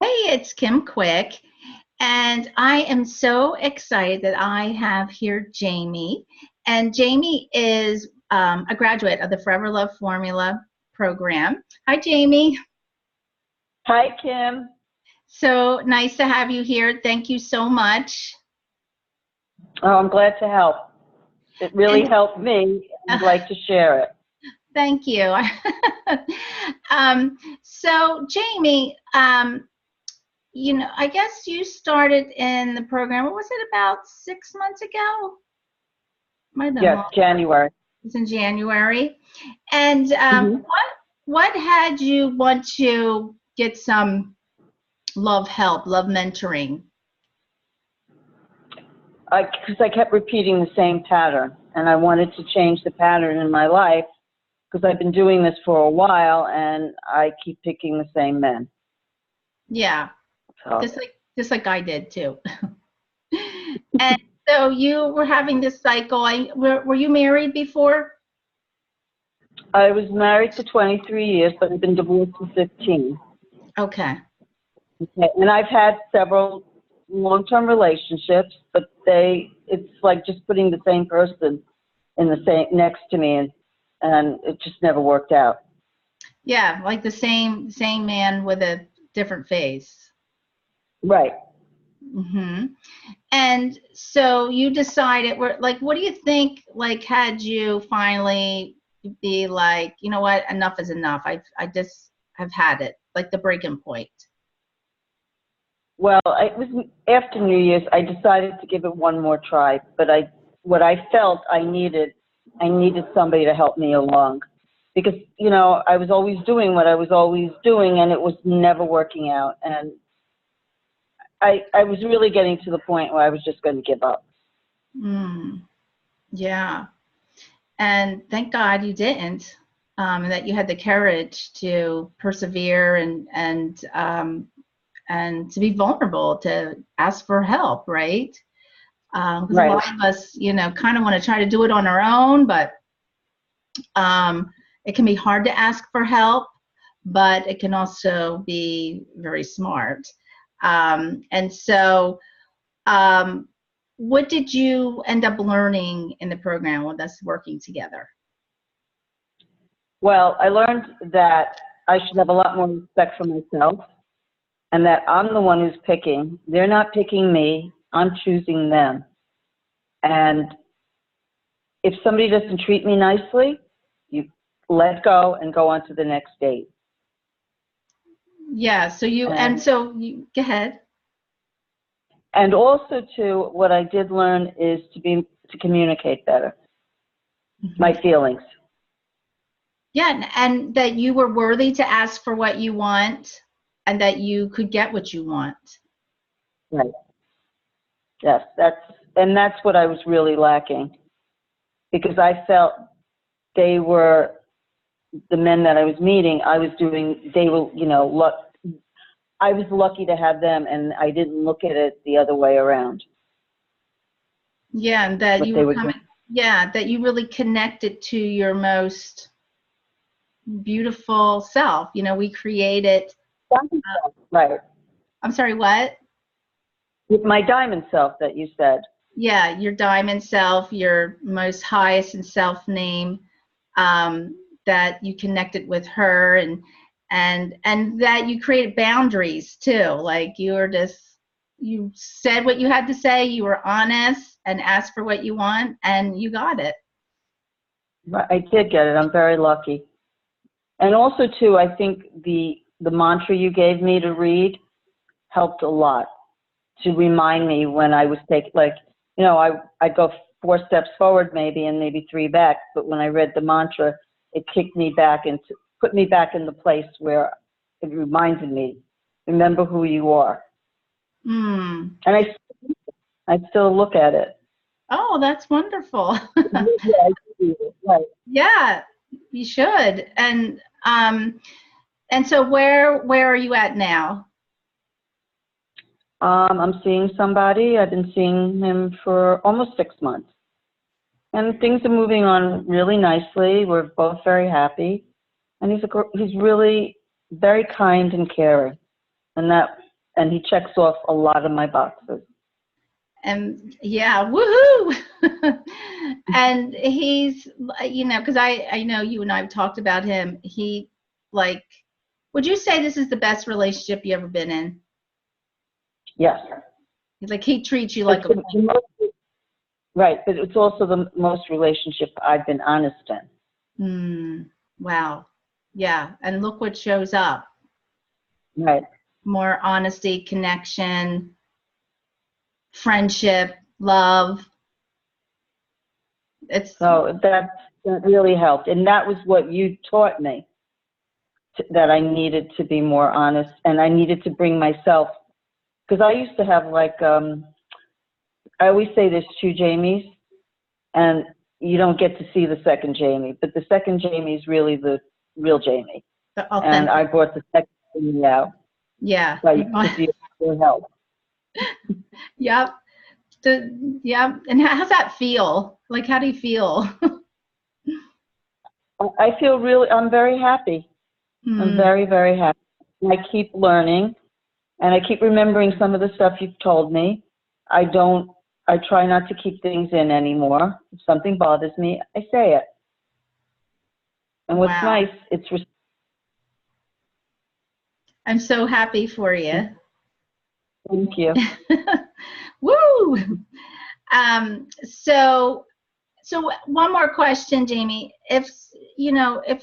Hey, it's Kim Quick, and I am so excited that I have here Jamie. And Jamie is a graduate of the Forever Love Formula program. Hi, Jamie. Hi, Kim. So nice to have you here. Thank you so much. Oh, I'm glad to help. It really And helped me. I'd like to share it. thank you. So, Jamie, I guess you started in the program. What was it, about 6 months ago? Might have been Yes, longer. January. It's in January. And hmm what had you want to get some love help, love mentoring? Because I kept repeating the same pattern, and I wanted to change the pattern in my life because I've been doing this for a while, and I keep picking the same men. Yeah, So just like I did too. And so you were having this cycle. Were you married before? I was married for 23 years, but I've been divorced for 15. Okay. Okay. And I've had several long-term relationships, but it's like just putting the same person in the same next to me, and it just never worked out. Yeah, like the same man with a different face. Right. hmm And so you decided, what do you think, like, had you finally be like, you know what, enough is enough. I just have had it, like the breaking point. Well, it was after New Year's. I decided to give it one more try, but what I felt I needed somebody to help me along, because I was always doing what I was always doing, and it was never working out, and I was really getting to the point where I was just going to give up. Mm, yeah. And thank God you didn't, and that you had the courage to persevere and to be vulnerable, to ask for help, right? Because a Right. lot of us, kind of want to try to do it on our own, but it can be hard to ask for help, but it can also be very smart. And so, um, what did you end up learning in the program with us working together? Well, I learned that I should have a lot more respect for myself, and that I'm the one who's picking. They're not picking me. I'm choosing them. And if somebody doesn't treat me nicely, you let go and go on to the next date. Yeah, And so you go ahead. and also too, what I did learn is to communicate better my Mhm. feelings. Yeah, and that you were worthy to ask for what you want and that you could get what you want. Right. Yes, that's what I was really lacking, because I felt they were the men that I was meeting. They were, I was lucky to have them, and I didn't look at it the other way around. Yeah, and that What you they were were coming, doing. yeah, that you really connected to your most beautiful self. We created, Right. I'm sorry, what? With my diamond self that you said. Yeah, your diamond self, your most highest in self name, that you connected with her, and that you created boundaries too. Like you said what you had to say, you were honest and asked for what you want, and you got it. Right, I did get it. I'm very lucky. And also too, I think the mantra you gave me to read helped a lot, to remind me when I was taking, like, I'd go 4 steps forward maybe and maybe 3 back, but when I read the mantra, it kicked me back and put me back in the place where it reminded me, remember who you are. Hmm. And I still look at it. Oh, that's wonderful. Yeah, I do. Right. Yeah, you should. And so where are you at now? I'm seeing somebody. I've been seeing him for almost 6 months. And things are moving on really nicely. We're both very happy. And he's really very kind and caring. And and he checks off a lot of my boxes. And yeah, woohoo! And he's, because I know you and I have talked about him. He, like, would you say this is the best relationship you ever been in? Yes. Like, he treats you like a queen. Right, but it's also the most relationship I've been honest in. Wow. Yeah, and look what shows up. Right. More honesty, connection, friendship, love. So that really helped, and that was what you taught me, that I needed to be more honest, and I needed to bring myself, because I used to have like, I always say there's two Jamies, and you don't get to see the second Jamie, but the second Jamie is really the real Jamie. The authentic. And I brought the second Jamie out. Yeah. Like, with your help. Yep. Yeah. And how's that feel? Like, how do you feel? I feel I'm very happy. I'm very, very happy. And I keep learning, and I keep remembering some of the stuff you've told me. I try not to keep things in anymore. If something bothers me, I say it. And what's nice, I'm so happy for you. Thank you. Woo! So one more question, Jamie. If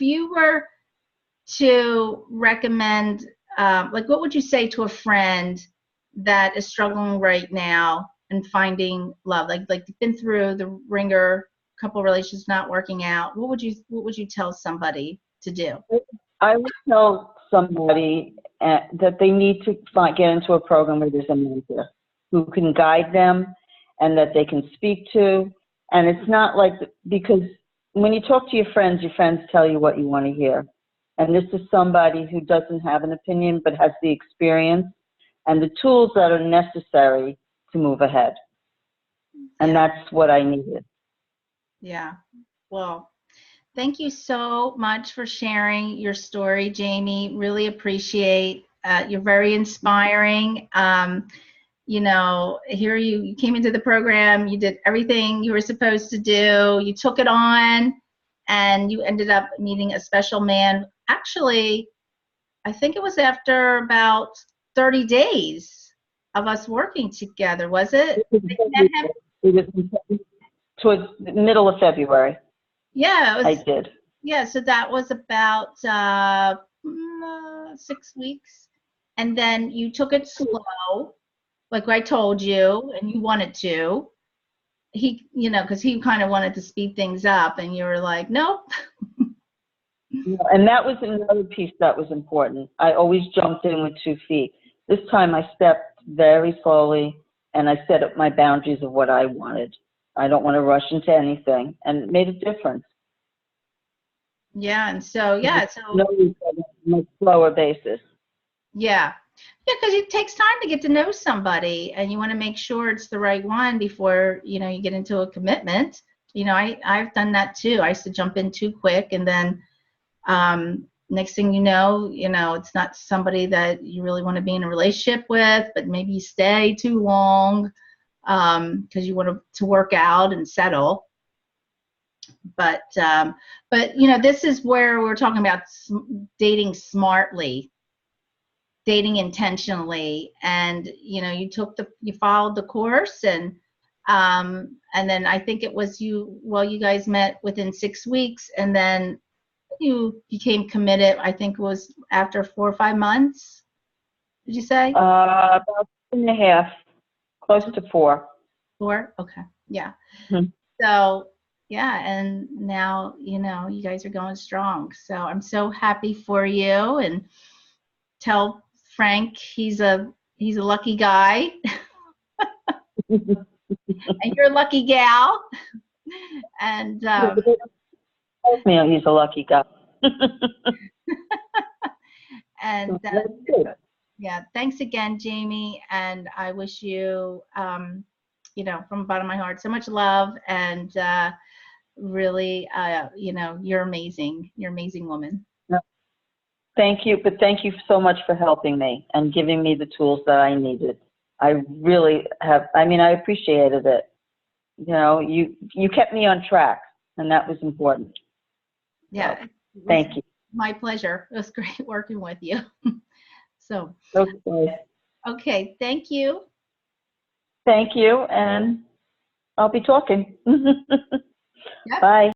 you were to recommend, like, what would you say to a friend that is struggling right now and finding love? Like been through the ringer, couple relationships not working out. What would you tell somebody to do? I would tell somebody that they need to get into a program where there's a mentor who can guide them and that they can speak to. And it's not like, because when you talk to your friends tell you what you want to hear. And this is somebody who doesn't have an opinion but has the experience and the tools that are necessary to move ahead. And that's what I needed. Yeah. Well, thank you so much for sharing your story, Jamie. Really appreciate. You're very inspiring. Here you came into the program, you did everything you were supposed to do, you took it on, and you ended up meeting a special man. Actually, I think it was after about 30 days of us working together, was it? It was towards the middle of February. Yeah, I did. Yeah, so that was about 6 weeks. And then you took it slow, like I told you, and you wanted to. He, because he kind of wanted to speed things up, and you were like, nope. And that was another piece that was important. I always jumped in with 2 feet. This time I stepped very slowly, and I set up my boundaries of what I wanted. I don't want to rush into anything, and it made a difference. Yeah, and so on a slower basis. Yeah, because it takes time to get to know somebody, and you want to make sure it's the right one before you get into a commitment. I've done that too. I used to jump in too quick, and then next thing you know, it's not somebody that you really want to be in a relationship with, but maybe you stay too long because you want to work out and settle. But this is where we're talking about dating smartly, dating intentionally, and you followed the course, and then I think it was you guys met within 6 weeks, and then you became committed. I think it was after 4 or 5 months. Did you say? About 2.5, close to 4. 4? Okay. Yeah. Mm-hmm. So yeah, and now you guys are going strong. So I'm so happy for you, and tell Frank he's a lucky guy. And you're a lucky gal. And he's a lucky guy. And yeah, thanks again, Jamie. And I wish you, from the bottom of my heart, so much love, and really, you're amazing. You're an amazing woman. Thank you, but thank you so much for helping me and giving me the tools that I needed. I really have, I mean, I appreciated it. You know, you kept me on track, and that was important. Yeah, So, it was thank you. my pleasure. It was great working with you. So, Okay. okay, thank you. Thank you, and I'll be talking. Yep. Bye.